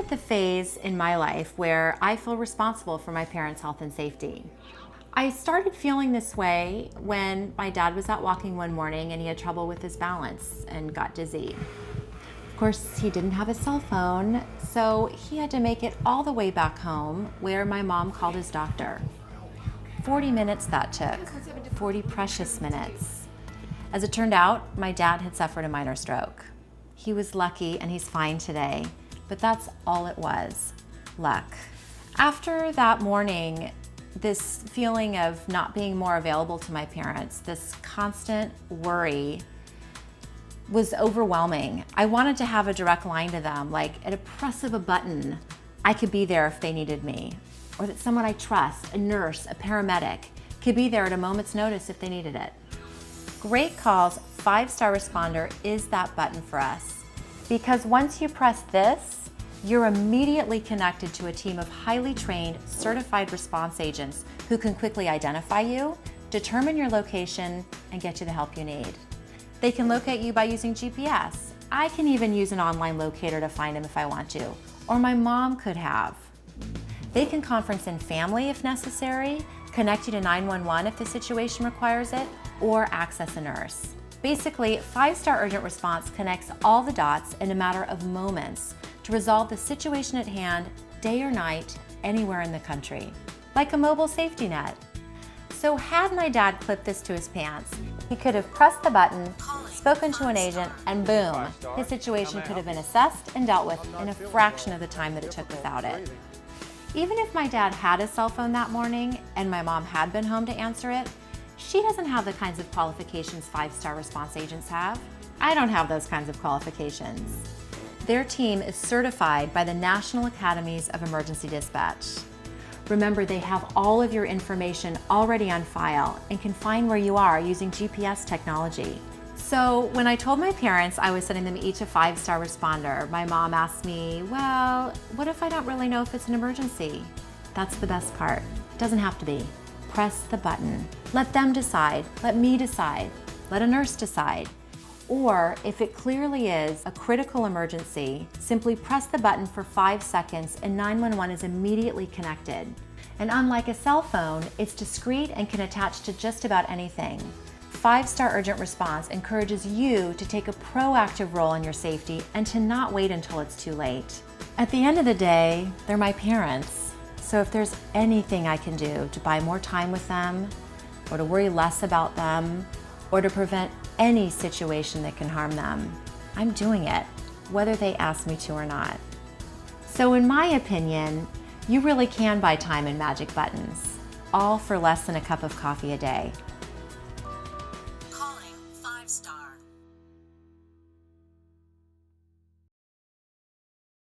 at the phase in my life where I feel responsible for my parents' health and safety. I started feeling this way when my dad was out walking one morning and he had trouble with his balance and got dizzy. Of course, he didn't have a cell phone, so he had to make it all the way back home where my mom called his doctor. 40 minutes that took, 40 precious minutes. As it turned out, my dad had suffered a minor stroke. He was lucky and he's fine today, but that's all it was, luck. After that morning, this feeling of not being more available to my parents, this constant worry was overwhelming. I wanted to have a direct line to them, like at a press of a button, I could be there if they needed me, or that someone I trust, a nurse, a paramedic, could be there at a moment's notice if they needed it. Great Call's 5-star responder is that button for us, because once you press this, you're immediately connected to a team of highly trained, certified response agents who can quickly identify you, determine your location, and get you the help you need. They can locate you by using GPS. I can even use an online locator to find them if I want to, or my mom could have. They can conference in family if necessary, connect you to 911 if the situation requires it, or access a nurse. Basically, 5-star urgent response connects all the dots in a matter of moments to resolve the situation at hand, day or night, anywhere in the country. Like a mobile safety net. So had my dad clipped this to his pants, he could have pressed the button, spoken to an agent, and boom, his situation could have been assessed and dealt with in a fraction of the time that it took without it. Even if my dad had a cell phone that morning and my mom had been home to answer it, she doesn't have the kinds of qualifications 5-star response agents have. I don't have those kinds of qualifications. Their team is certified by the National Academies of Emergency Dispatch. Remember, they have all of your information already on file and can find where you are using GPS technology. So when I told my parents I was sending them each a 5-star responder, my mom asked me, well, what if I don't really know if it's an emergency? That's the best part. It doesn't have to be. Press the button. Let them decide. Let me decide. Let a nurse decide. Or if it clearly is a critical emergency, simply press the button for 5 seconds and 911 is immediately connected. And unlike a cell phone, it's discreet and can attach to just about anything. 5-star urgent response encourages you to take a proactive role in your safety and to not wait until it's too late. At the end of the day, they're my parents. So if there's anything I can do to buy more time with them, or to worry less about them, or to prevent any situation that can harm them, I'm doing it, whether they ask me to or not. So in my opinion, you really can buy time in magic buttons, all for less than a cup of coffee a day.